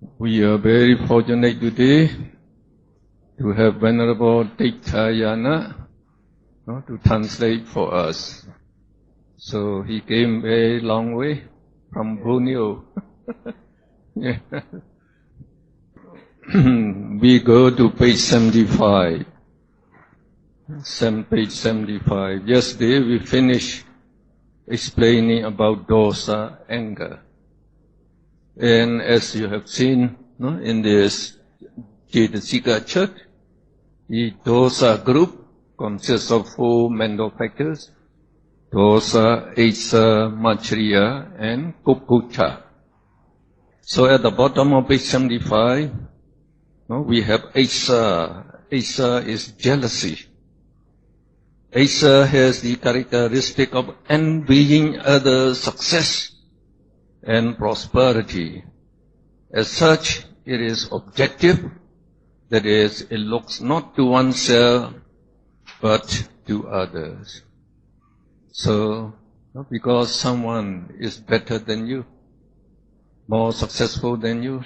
We are very fortunate today to have Venerable Tikthayana to translate for us. So he came very long way from Borneo. We go to page 75. Page 75. Yesterday we finished explaining about dosa, anger. And as you have seen in this Cetasika church, the dosa group consists of 4 mental factors: dosa, asa, machriya, and kukucha. So at the bottom of page 75, we have asa. Asa is jealousy. Asa has the characteristic of envying others' success and prosperity. As such, it is objective, that is, it looks not to oneself, but to others. So, because someone is better than you, more successful than you,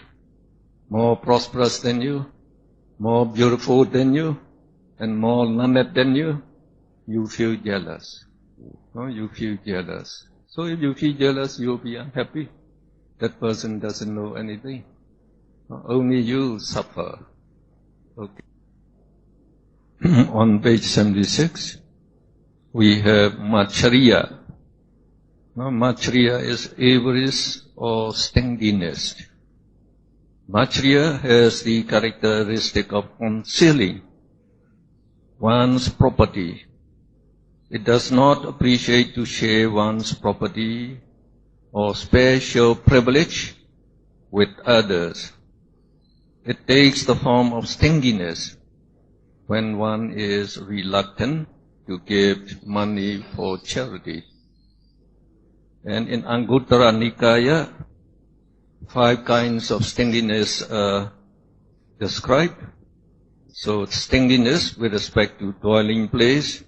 more prosperous than you, more beautiful than you, and more learned than you, you feel jealous. You feel jealous. So if you feel jealous, you'll be unhappy. That person doesn't know anything. Only you suffer. Okay. On page 76, we have machriya. Machriya is avarice or stinginess. Machriya has the characteristic of concealing one's property. It does not appreciate to share one's property or special privilege with others. It takes the form of stinginess when one is reluctant to give money for charity. And in Anguttara Nikaya, 5 kinds of stinginess are described. So stinginess with respect to dwelling place,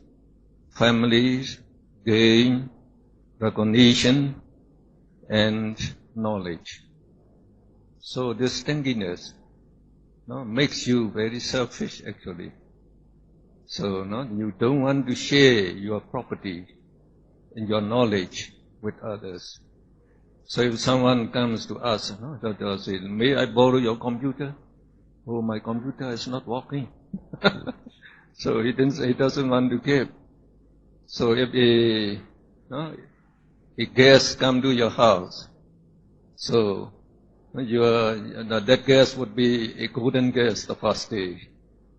families, gain, recognition, and knowledge. So this stinginess makes you very selfish actually. So you don't want to share your property and your knowledge with others. So if someone comes to us, they'll say, may I borrow your computer? Oh, my computer is not working. So he doesn't want to give. So if a guest come to your house, so that guest would be a golden guest the first day,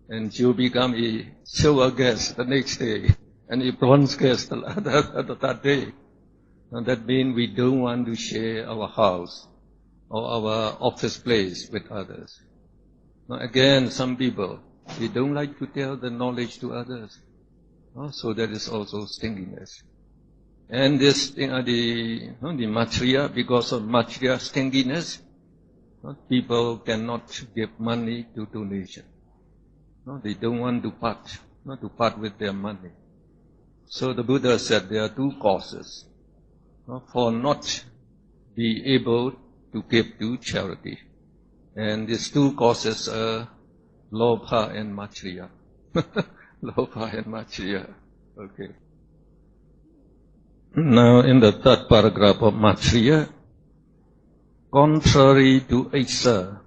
and you become a silver guest the next day, and a bronze guest the third day. And that means we don't want to share our house or our office place with others. Now again, some people, they don't like to tell the knowledge to others. So that is also stinginess. And this, the machriya, because of machriya stinginess, people cannot give money to donation. They don't want to part with their money. So the Buddha said there are 2 causes for not being able to give to charity. And these 2 causes are lobha and machriya. Lobha and machriya. Okay. Now in the 3rd paragraph of machriya, contrary to asa,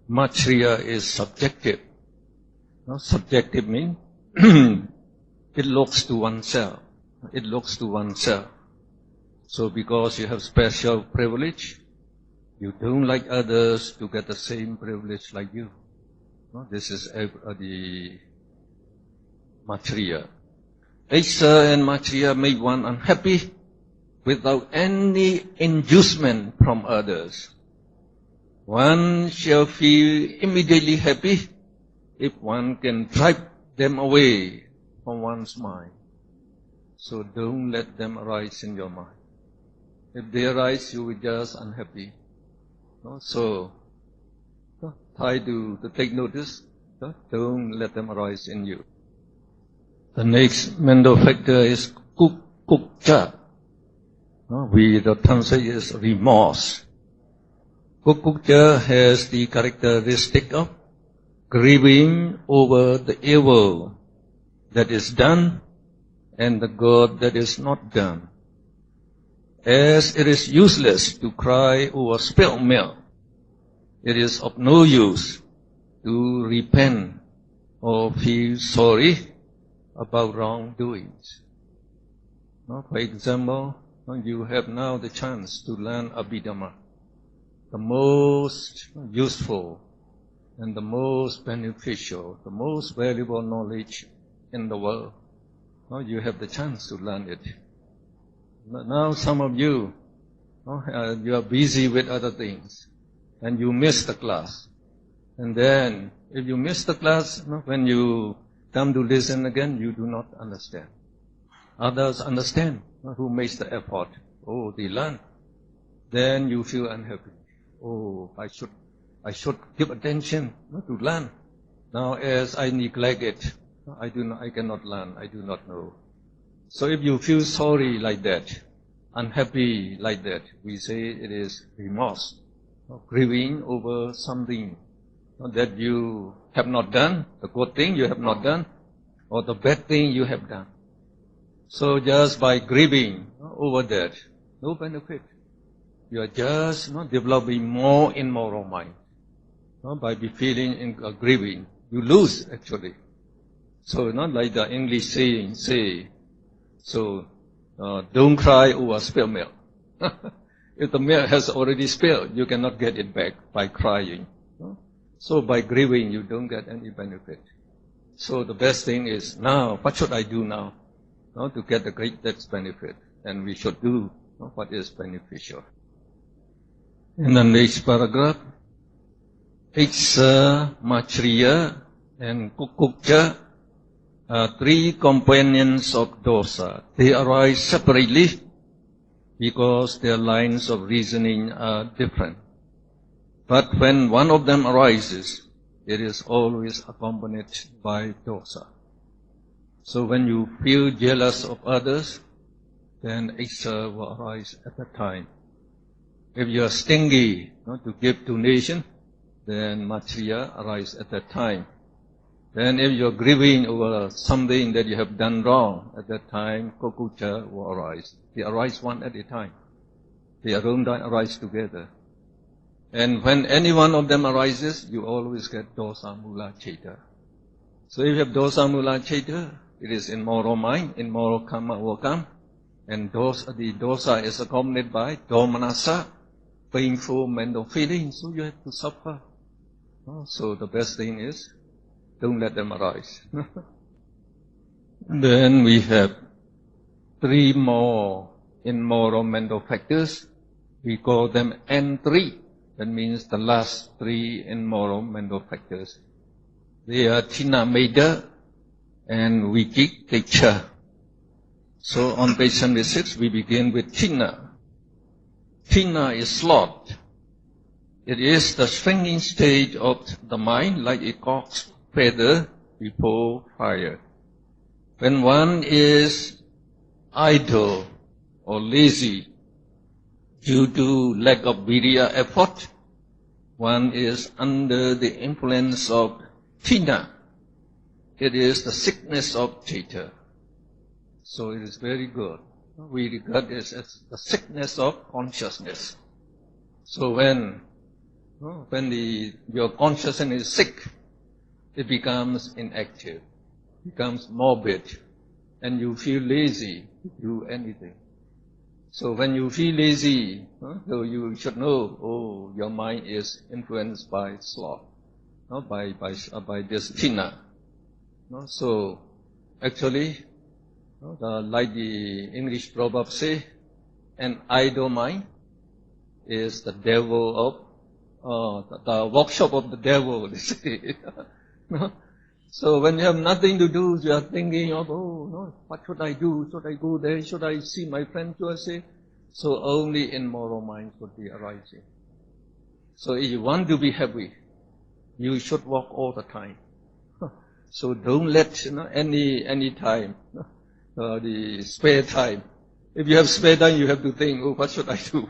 machriya is subjective. Subjective means it looks to oneself. It looks to oneself. So because you have special privilege, you don't like others to get the same privilege like you. This is the machriya. Asa and machriya make one unhappy without any inducement from others. One shall feel immediately happy if one can drive them away from one's mind. So don't let them arise in your mind. If they arise, you will be just unhappy. So try to take notice. Don't let them arise in you. The next mental factor is kukcha. The translation is remorse. Kukukja has the characteristic of grieving over the evil that is done and the good that is not done. As it is useless to cry over spilled milk, it is of no use to repent or feel sorry about wrongdoings. For example, you have now the chance to learn Abhidhamma, the most useful and the most beneficial, the most valuable knowledge in the world. You have the chance to learn it. Now some of you, you are busy with other things and you miss the class. And then if you miss the class, when you come to listen again, you do not understand. Others understand, who makes the effort. Oh, they learn. Then you feel unhappy. Oh, I should give attention to learn. Now as I neglect it, I cannot learn, I do not know. So if you feel sorry like that, unhappy like that, we say it is remorse, grieving over something that you have not done, the good thing you have not done, or the bad thing you have done. So just by grieving over that, no benefit. You are just developing more immoral mind. By be feeling and grieving, you lose actually. So not like the English saying, don't cry over spilled milk. If the milk has already spilled, you cannot get it back by crying. So by grieving, you don't get any benefit. So the best thing is now, what should I do now? To get the greatest benefit. And we should do what is beneficial. In the next paragraph, Iksa, Matriya, and Kukukja are three companions of dosa. They arise separately because their lines of reasoning are different. But when one of them arises, it is always accompanied by dosa. So when you feel jealous of others, then Iksa will arise at that time. If you are stingy to give donation, then Matriya arises at that time. Then if you are grieving over something that you have done wrong, at that time Kukukja will arise. They arise one at a time. They don't arise together. And when any one of them arises, you always get dosa mula cheta. So if you have dosa mula cheta, it is immoral mind, immoral karma will come. And the dosa is accompanied by domanassa, painful mental feelings, so you have to suffer. So the best thing is, don't let them arise. Then we have three more immoral mental factors. We call them N3. That means the last three immoral mental factors. They are Tina Meda and Vikitiksha. So on page 76, we begin with Tina. Tina is sloth. It is the shrinking state of the mind like a cock's feather before fire. When one is idle or lazy due to lack of virya effort, one is under the influence of Tina. It is the sickness of Chitta. So it is very good. We regard this as the sickness of consciousness. So when your consciousness is sick, it becomes inactive, becomes morbid, and you feel lazy to do anything. So when you feel lazy, so you should know, your mind is influenced by sloth, by this Tina. So actually, like the English proverb say, an idle mind is the devil of, the workshop of the devil, they say. So when you have nothing to do, you are thinking of, what should I do? Should I go there? Should I see my friend? Should I say? So only immoral mind should be arising. So if you want to be happy, you should walk all the time. So don't let any time, the spare time. If you have spare time, you have to think, what should I do?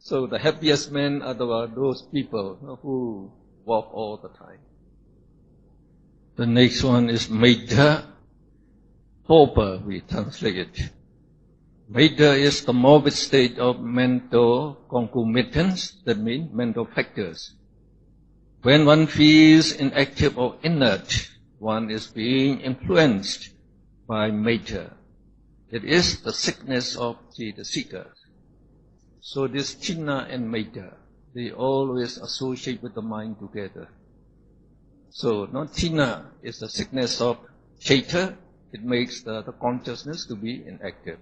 So the happiest men are those people who walk all the time. The next one is Medha. Torpor, we translate it. Medha is the morbid state of mental concomitants, that means mental factors. When one feels inactive or inert, one is being influenced by Medha. It is the sickness of the seekers. So this China and Medha, they always associate with the mind together. So not China is the sickness of Chaita, it makes the consciousness to be inactive.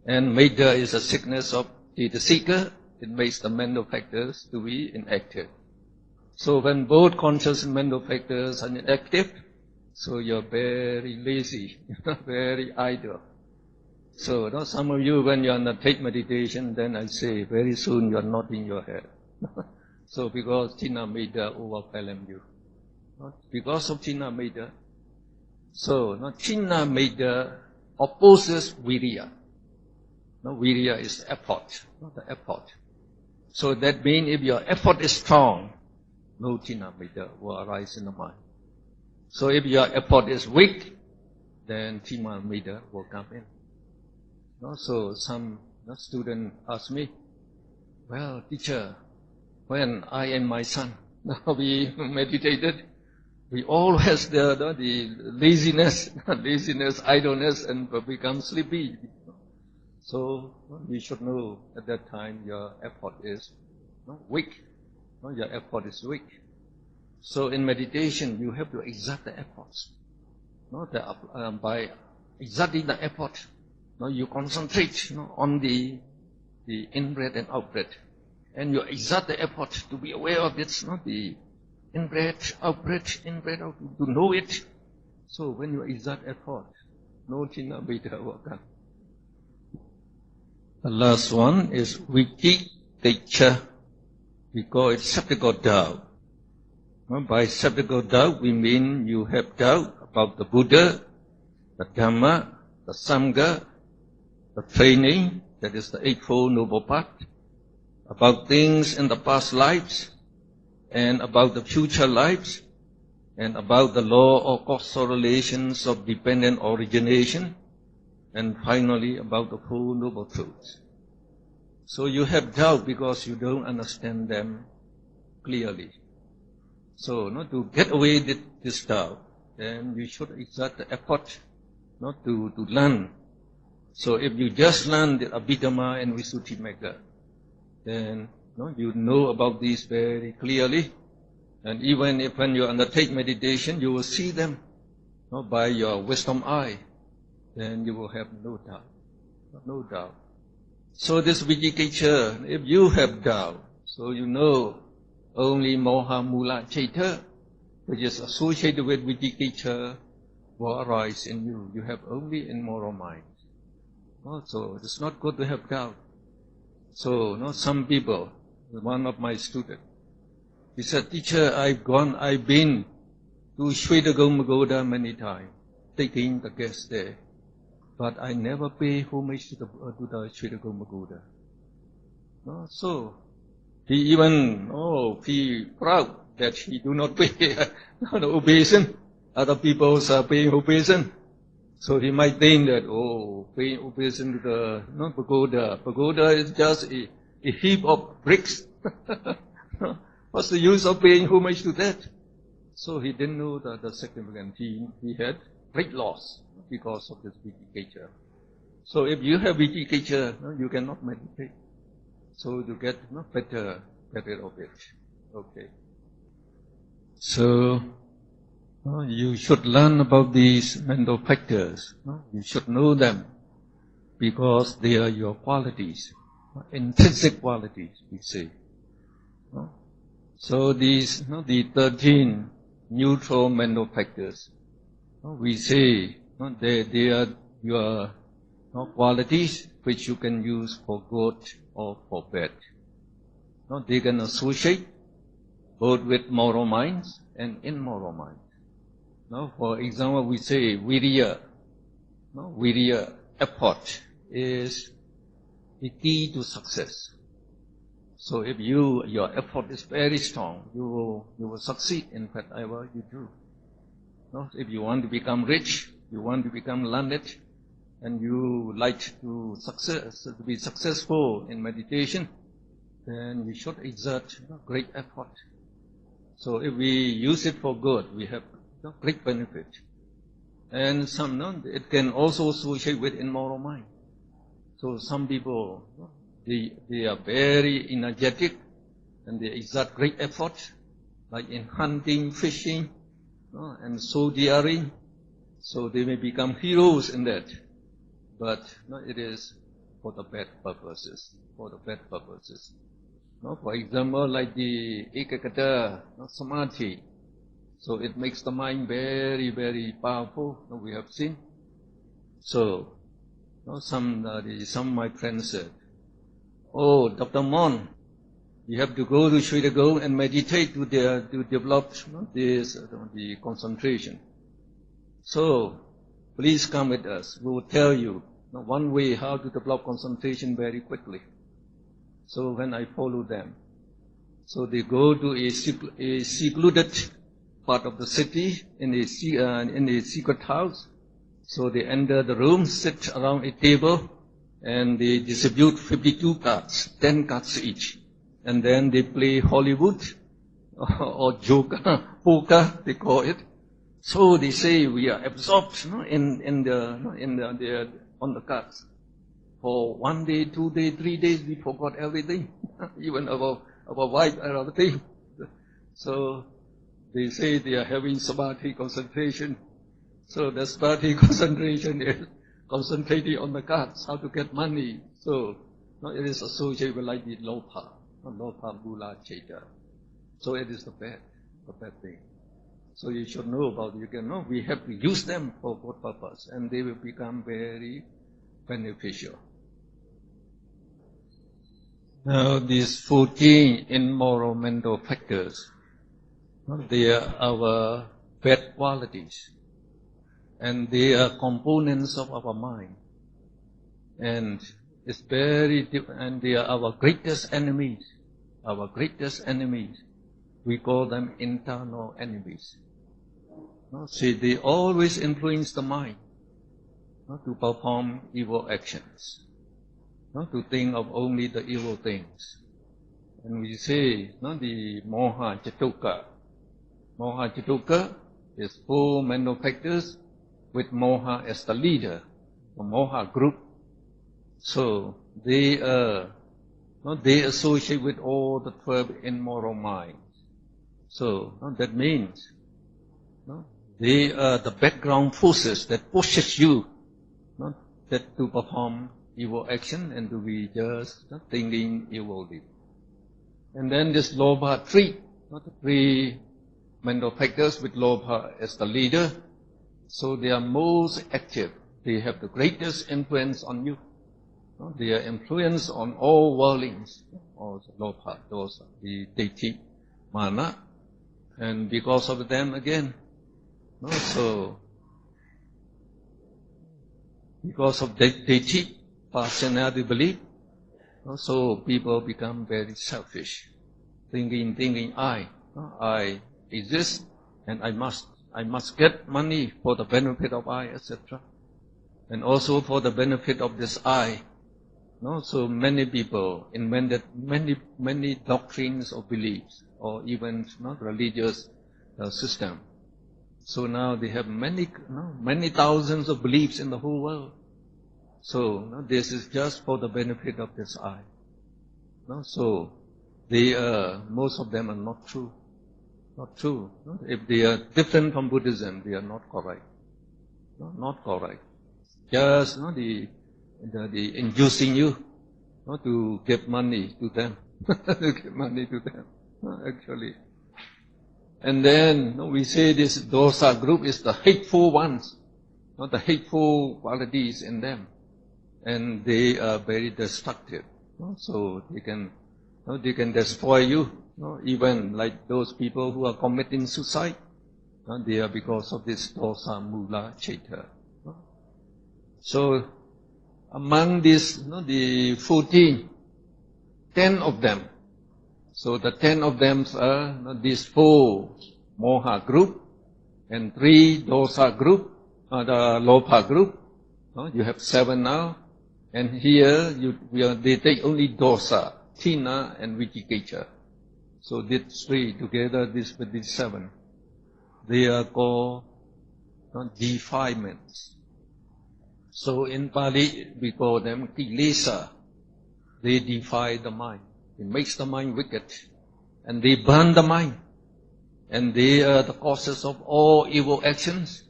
And Medha is the sickness of the seeker, it makes the mental factors to be inactive. So when both conscious and mental factors are inactive, so you're very lazy, very idle. So some of you, when you undertake meditation, then I say, very soon you're nodding your head. So because China Medha overwhelm you. Because of China Medha. So China Medha opposes Virya. Virya is effort, not the effort. So that means if your effort is strong, no China Medha will arise in the mind. So if your effort is weak, then China Medha will come in. So some student ask me, well, teacher, when I and my son, we meditated, we all has the laziness, idleness, and become sleepy. So we should know at that time your effort is weak. Your effort is weak. So in meditation, you have to exert the efforts. By exerting the effort, you concentrate on the in-breath and out-breath. And you exert the effort to be aware of this, the in-breath, out-breath, in-breath, out, to know it. So when you exert effort, no China Medha will come. The last one is Vicittecha. We call it skeptical doubt. By skeptical doubt, we mean you have doubt about the Buddha, the Dhamma, the Sangha, the training, that is the Eightfold Noble Path, about things in the past lives, and about the future lives, and about the law of causal relations of dependent origination, and finally about the Four Noble Truths. So you have doubt because you don't understand them clearly. So to get away with this doubt, then you should exert the effort to learn. So if you just learn the Abhidhamma and Visuddhimagga, then you know about these very clearly. And even if when you undertake meditation, you will see them by your wisdom eye, then you will have no doubt. No doubt. So this Vicittecha, if you have doubt, so you know only Moha Mula Chaita, which is associated with Vicittecha, will arise in you. You have only immoral mind. So it's not good to have doubt. So some people, one of my students, he said, teacher, I've been to Shvedagoma many times, taking the guests there, but I never pay homage to the Shvedagoma. So he even feel proud that he do not pay the obeisance. Other people are paying obeisance. So he might think that, paying obeisance to the pagoda. Pagoda is just a heap of bricks. What's the use of paying homage to that? So he didn't know the significance. He had great loss because of this Vicittecha. So if you have Vicittecha, you cannot meditate. So you get better of it. Okay. So you should learn about these mental factors. You should know them because they are your qualities, intrinsic qualities, we say. So these, the 13 neutral mental factors, we say they are your qualities which you can use for good or for bad. They can associate both with moral minds and immoral minds. For example, we say virya. Virya, effort, is the key to success. So if your effort is very strong, you will succeed in whatever you do. No? If you want to become rich, you want to become learned, and you like to be successful in meditation, then you should exert great effort. So if we use it for good, we have great benefit. And it can also associate with immoral mind. So some people, they are very energetic and they exert great effort, like in hunting, fishing, and soldiering. So they may become heroes in that. But it is for the bad purposes. For example, like the Ekagata Samadhi. So it makes the mind very, very powerful. We have seen. So some of my friends said, "Oh, Dr. Mon, you have to go to Sri Lanka and meditate to develop the concentration. So please come with us. We will tell you one way how to develop concentration very quickly." So when I follow them, so they go to a secluded part of the city in a secret house. So they enter the room, sit around a table, and they distribute 52 cards, 10 cards each. And then they play Hollywood or Joker, poker, they call it. So they say we are absorbed on the cards. For 1 day, 2 days, 3 days, we forgot everything, even our wife and everything. So they say they are having samadhi concentration. So the samadhi concentration is concentrating on the cards, how to get money. So it is associated with like the lopa mula cheta. So it is the bad thing. So you should know about it. We have to use them for good purpose, and they will become very beneficial. Now these 14 immoral mental factors, they are our bad qualities, and they are components of our mind, and and they are our greatest enemies. Our greatest enemies, we call them internal enemies. See, they always influence the mind to perform evil actions, to think of only the evil things. And we say, the moha chatuka. Moha chatuka is 4 mental factors with moha as the leader, the moha group. So they associate with all the 12 immoral minds. So that means they are the background forces that pushes you that to perform evil action and to be just thinking evilly. And then this lobha 3, the 3 mental factors with lobha as the leader. So they are most active. They have the greatest influence on you. They are influence on all worldlings, also lobha, those the deity, mana, and because of them again. So because of deity, personality belief, so people become very selfish, thinking I exist and I must get money for the benefit of I, etc. And also for the benefit of this I. So many people invented many doctrines or beliefs, or even religious system. So now they have many thousands of beliefs in the whole world. So this is just for the benefit of this I. So most of them are not true. Not true. If they are different from Buddhism, they are not correct. Not correct. Just the inducing you to give money to them. To give money to them, actually. And then we say this dosa group is the hateful ones, the hateful qualities in them. And they are very destructive. So they can destroy you. Even like those people who are committing suicide, they are because of this dosa mula cheta. So among these, the 14, 10 of them So the 10 of them are these 4 moha group and 3 dosa group, the lobha group. You have 7 now. And here they take only dosa, tina and vicikiccha. So these 3 together, with these 7. They are called defilements. So in Pali, we call them kilesa. They defile the mind. It makes the mind wicked. And they burn the mind. And they are the causes of all evil actions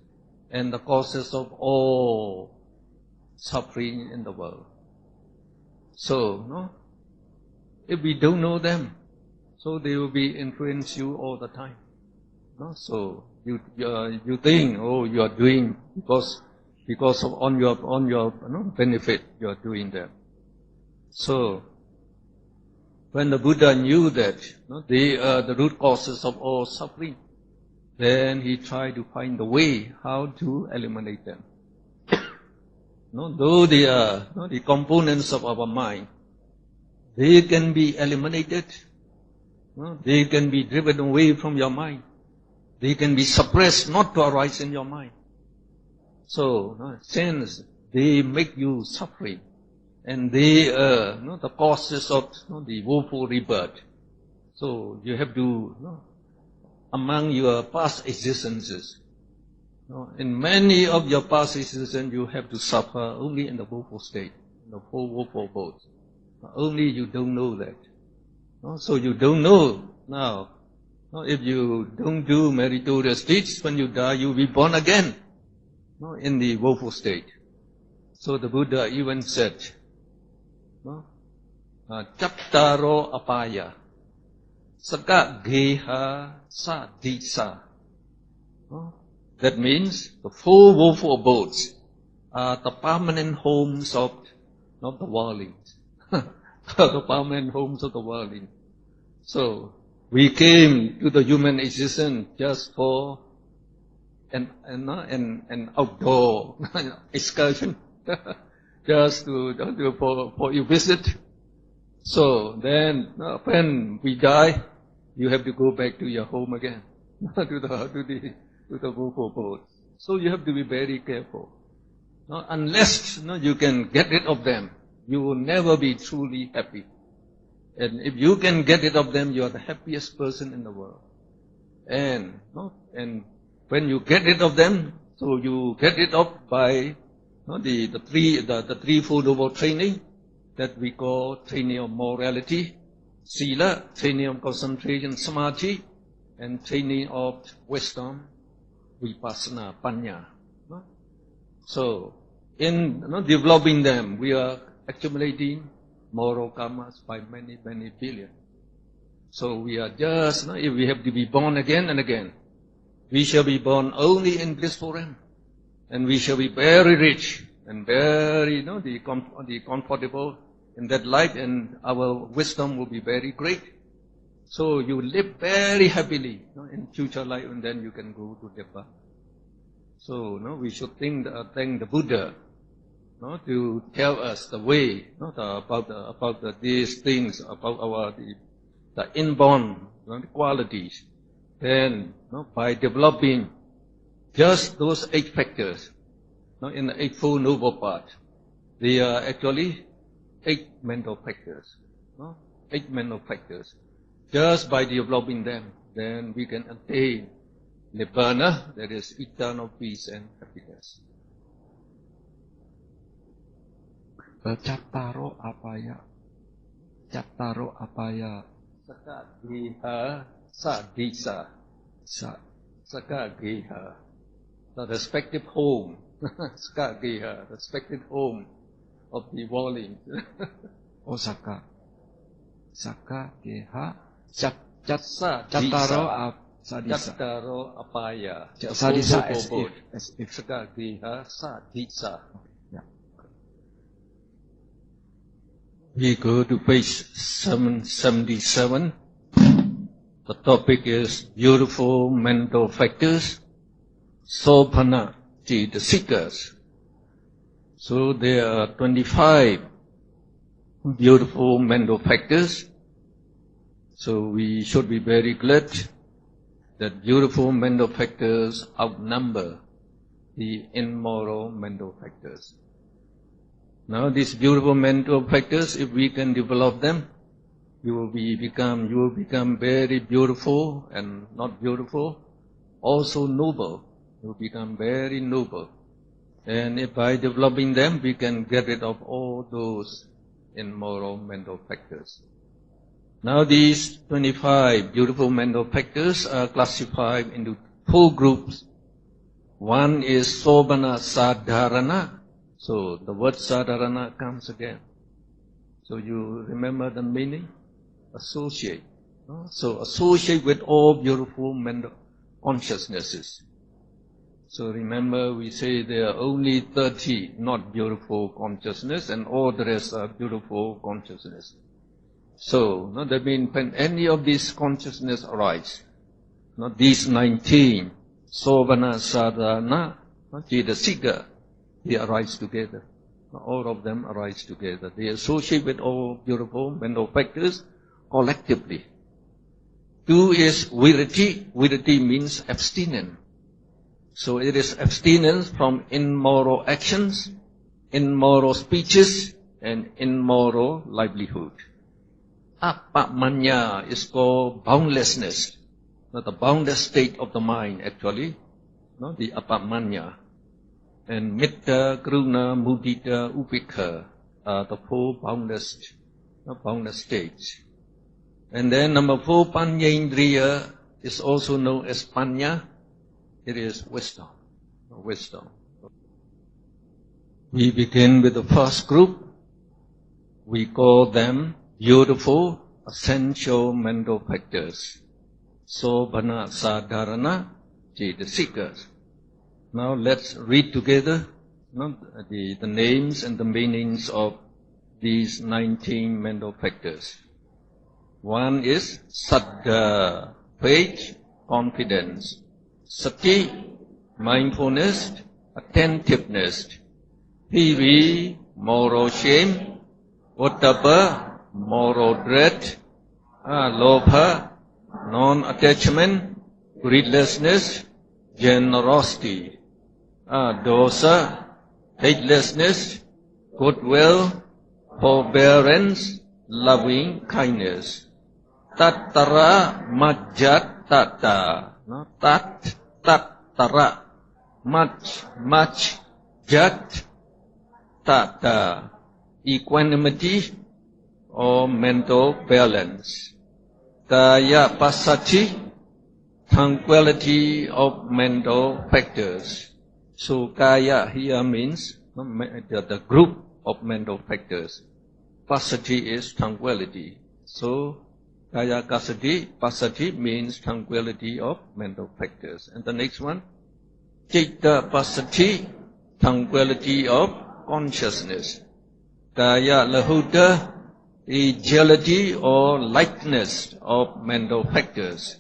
and the causes of all suffering in the world. So, if we don't know them, so they will be influence you all the time. So you think, you are doing because of on your benefit you are doing that. So when the Buddha knew that they are the root causes of all suffering, then he tried to find the way how to eliminate them. Though they are the components of our mind, they can be eliminated. They can be driven away from your mind. They can be suppressed not to arise in your mind. So, since they make you suffering, and they are the causes of the woeful rebirth, so you have to, among your past existences, in many of your past existences, you have to suffer only in the woeful state, in the full woeful abode. Only you don't know that. So you don't know now. If you don't do meritorious deeds, when you die, you will be born again in the woeful state. So the Buddha even said, Chattaro apaya, saka geha sa disa. That means the 4 woeful abodes are the permanent homes of the worldlings. The permanent homes of the worldlings. So we came to the human existence just for an outdoor excursion, just for your visit. So then, when we die, you have to go back to your home again, to the woeful abode. So you have to be very careful. Unless you can get rid of them, you will never be truly happy. And if you can get rid of them, you are the happiest person in the world. And when you get rid of them, so you get rid of by the threefold noble training that we call training of morality, sila, training of concentration, samadhi, and training of wisdom, vipassana, panya. So in developing them, we are accumulating moral karmas by many, many billion. So we are just, if we have to be born again and again, we shall be born only in blissful realm. And we shall be very rich and very, comfortable in that life, and our wisdom will be very great. So you live very happily in future life, and then you can go to Nirvana. So we should thank the Buddha to tell us the way about these things, about the inborn qualities. Then by developing just those 8 factors in the Eightfold Noble Path, they are actually 8 mental factors. 8 mental factors. Just by developing them, then we can attain Nibbana, that is eternal peace and happiness. Chattaro apaya. Chattaro apaya. Saka geha sa disa. Saka geha. The respective home. Saka geha, respective home of the worldlings. Osaka. Saka geha. Chattaro apaya. Sadisa as if. Saka geha sa disa. We go to page 777. The topic is beautiful mental factors. Sopana, the seekers. So there are 25 beautiful mental factors. So we should be very glad that beautiful mental factors outnumber the immoral mental factors. Now these beautiful mental factors, if we can develop them, you will become very beautiful and not beautiful, also noble. You will become very noble. And if by developing them, we can get rid of all those immoral mental factors. Now these 25 beautiful mental factors are classified into 4 groups. One is Sobhana Sadharana. So the word Sadharana comes again. So you remember the meaning? Associate. So associate with all beautiful mental consciousnesses. So remember, we say there are only 30 not beautiful consciousness and all the rest are beautiful consciousness. So that means when any of these consciousness arise, these 19, Sobhana, Sadhana, Jidasika, they arise together. All of them arise together. They associate with all beautiful mental factors collectively. 2 is Virati. Virati means abstinence. So it is abstinence from immoral actions, immoral speeches, and immoral livelihood. Apamanya is called boundlessness, the boundless state of the mind actually, the apamanya. And Metta, Karuna, Mudita, Upekha are the 4 boundless states. And then number 4, Panyendriya, is also known as Panya. It is wisdom. Wisdom. We begin with the first group. We call them beautiful, essential mental factors. Sobhana, Sadharana, Jidasikas. Now let's read together the names and the meanings of these 19 mental factors. One is Saddha, faith, confidence. Sati, mindfulness, attentiveness. Hiri, moral shame. Ottappa, moral dread. Lobha, non-attachment. Greedlessness, generosity. Dosa, hatelessness. Goodwill, forbearance, loving kindness. Tattara, majjat tata. Tattara, much, jat, tata, equanimity or mental balance. Kaya passaci, tranquility of mental factors. So kaya here means the group of mental factors. Passaci is tranquility. So Kaya passaci means tranquility of mental factors. And the next one, Citta passaci, tranquility of consciousness. Kaya lahuta, agility or lightness of mental factors.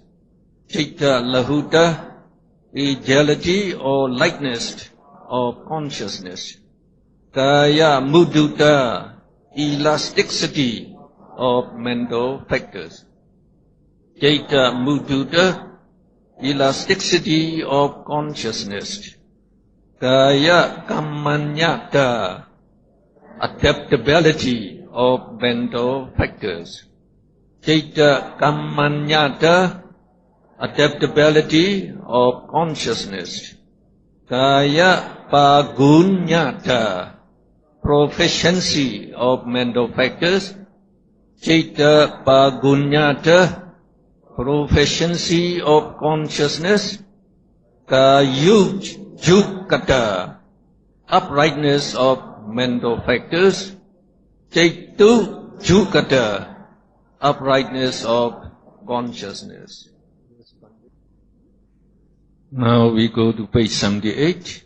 Citta lahuta, agility or lightness of consciousness. Kaya mudita, elasticity of mental factors. Citta mudita, elasticity of consciousness. Kaya kammanyata, adaptability of mental factors. Citta kammanyata, adaptability of consciousness. Kaya pagunyata, proficiency of mental factors. Citta pagunyata, proficiency of consciousness. Kayujukata, uprightness of mental factors. Cittu jukata, uprightness of consciousness. Now we go to page 78.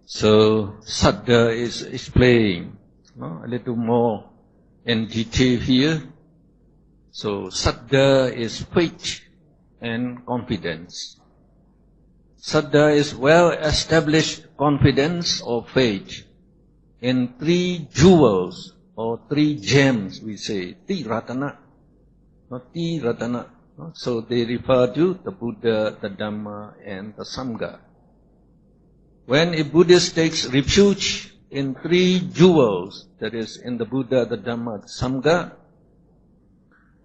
So Saddha is explained a little more in detail here. So Saddha is faith and confidence. Saddha is well-established confidence or faith in 3 jewels or 3 gems, we say, Tiratana. Tiratana. So they refer to the Buddha, the Dhamma, and the Sangha. When a Buddhist takes refuge in three jewels, that is, in the Buddha, the Dhamma, the Sangha,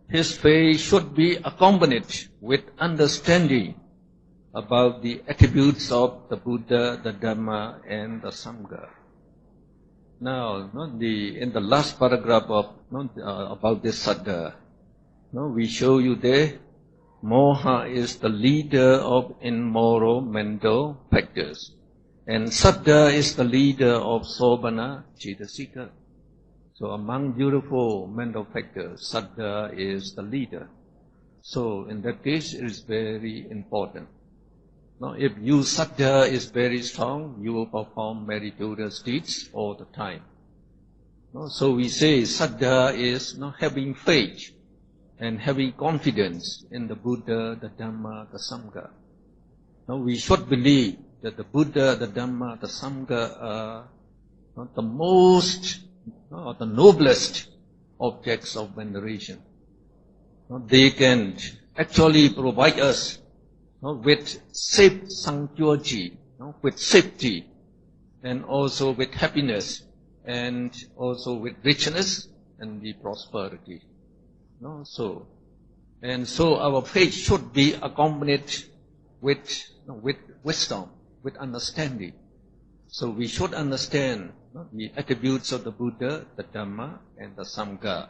his faith should be accompanied with understanding about the attributes of the Buddha, the Dhamma, and the Sangha. Now, in the last paragraph of about this Saddha, we show you there, Moha is the leader of immoral mental factors, and Saddha is the leader of Sobhana Cetasika. So among beautiful mental factors, Saddha is the leader. So in that case, it is very important. Now, if your Saddha is very strong, you will perform meritorious deeds all the time. So we say Saddha is having faith and having confidence in the Buddha, the Dhamma, the Sangha. Now we should believe that the Buddha, the Dhamma, the Sangha are the most, or the noblest objects of veneration. They can actually provide us with safe sanctuary, with safety, and also with happiness, and also with richness and the prosperity. So our faith should be accompanied with wisdom, with understanding. So we should understand the attributes of the Buddha, the Dhamma, and the Sangha.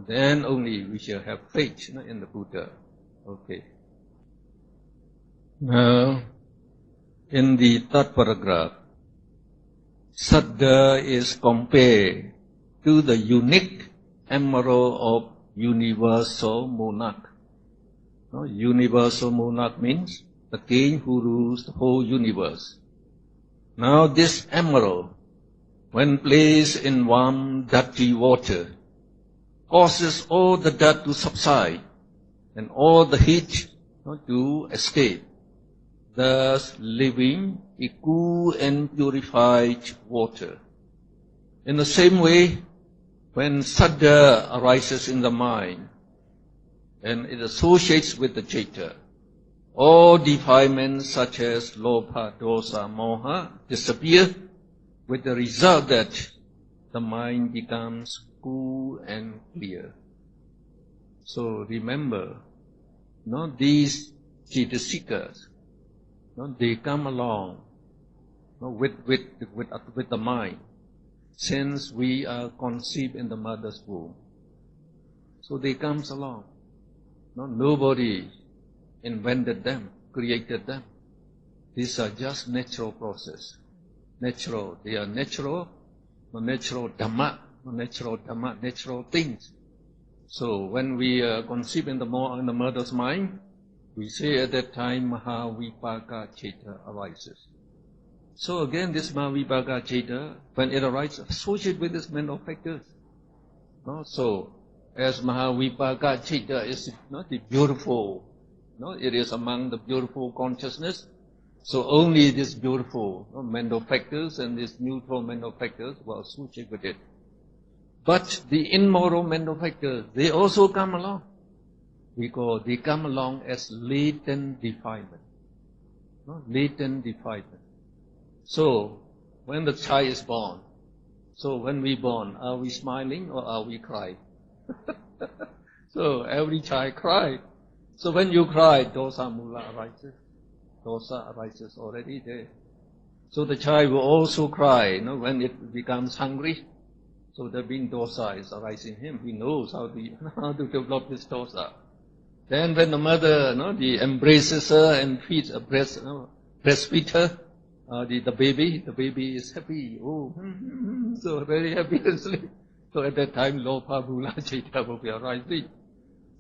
Then only we shall have faith in the Buddha. Okay. Now, in the third paragraph, Saddha is compared to the unique emerald of universal monarch. Universal monarch means the king who rules the whole universe. Now this emerald, when placed in warm, dirty water, causes all the dirt to subside and all the heat to escape, thus leaving a cool and purified water. In the same way, when Saddha arises in the mind and it associates with the Citta, all defilements such as Lobha, Dosa, Moha disappear, with the result that the mind becomes cool and clear. So remember, these Ceitasikas, they come along with the mind, since we are conceived in the mother's womb. So they comes along. Nobody invented them, created them. These are just natural process. Natural. They are natural, natural Dhamma, natural things. So when we are conceived in the mother's mind, we say at that time Mahavipaka Citta arises. So again, this Mahavipaka Citta, when it arises, associated with this mental factors. So as Mahavipaka Citta is the beautiful, it is among the beautiful consciousness. So only this beautiful mental factors and these neutral mental factors will associate with it. But the immoral mental factors, they also come along. Because they come along as latent defilement. Latent defilement. So, when the child is born, so when we born, are we smiling or are we crying? So, every child cries. So when you cry, dosa mula arises. Dosa arises already there. So the child will also cry, when it becomes hungry. So the being dosa is arising in him. He knows how to develop this dosa. Then when the mother, embraces her and feeds a breastfeed her, the baby is happy. Oh, so very happy and sleep. So at that time, Lobha, Mula, Citta will be arising.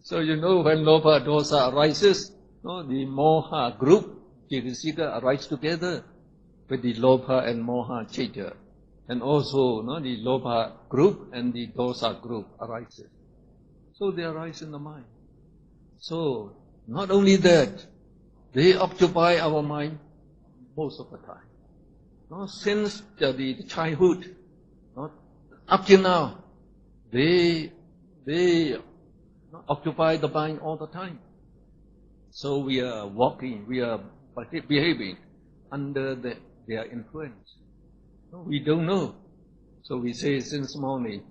So when Lobha, Dosa arises, the Moha group, Cetasika, arise together with the Lobha and Moha Citta. And also, the Lobha group and the Dosa group arises. So they arise in the mind. So, not only that, they occupy our mind most of the time. Since the childhood, up till now, they occupy the mind all the time. So we are walking, we are behaving under their influence. We don't know. So we say since morning,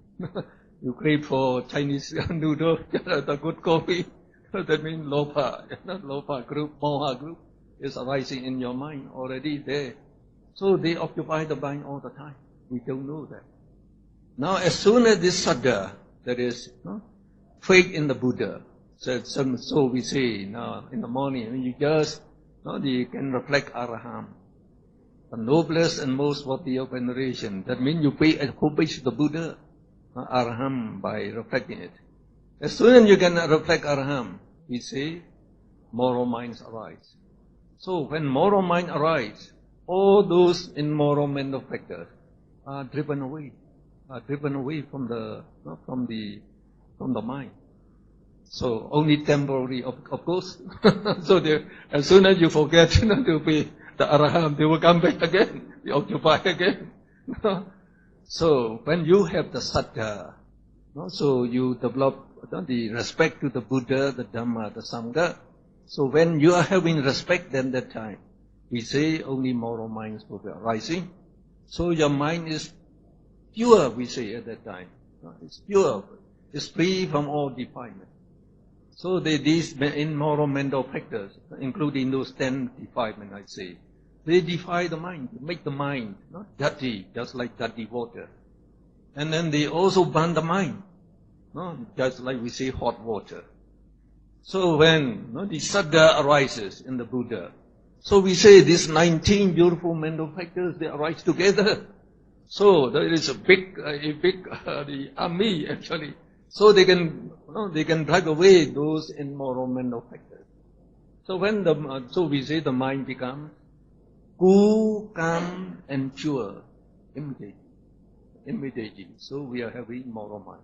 you crave for Chinese noodle, the good coffee. That means Lopa, Lopa group, Moha group is arising in your mind already there. So they occupy the mind all the time. We don't know that. Now as soon as this Saddha, that is faith in the Buddha, so we say now in the morning, when you just, you can reflect Araham, the noblest and most worthy of veneration. That means you pay homage to the Buddha, Araham, by reflecting it. As soon as you can reflect Araham, we say moral minds arise. So when moral mind arise, all those immoral mental factors are driven away from the mind. So only temporary, of course. So as soon as you forget to be the Araham, they will come back again, they occupy again. So when you have the Saddha, so you develop the respect to the Buddha, the Dhamma, the Sangha. So when you are having respect, then that time, we say only moral minds will be arising. So your mind is pure, we say at that time. It's pure. It's free from all defilement. So these immoral mental factors, including those 10 defilements, I say, they defy the mind, make the mind dirty, just like dirty water. And then they also burn the mind, just like we say hot water. So when the Saddha arises in the Buddha, so we say these 19 beautiful mental factors, they arise together. So there is a big the army actually. So they can drive away those immoral mental factors. So so we say the mind becomes cool, calm, and pure immediately. So we are having moral mind.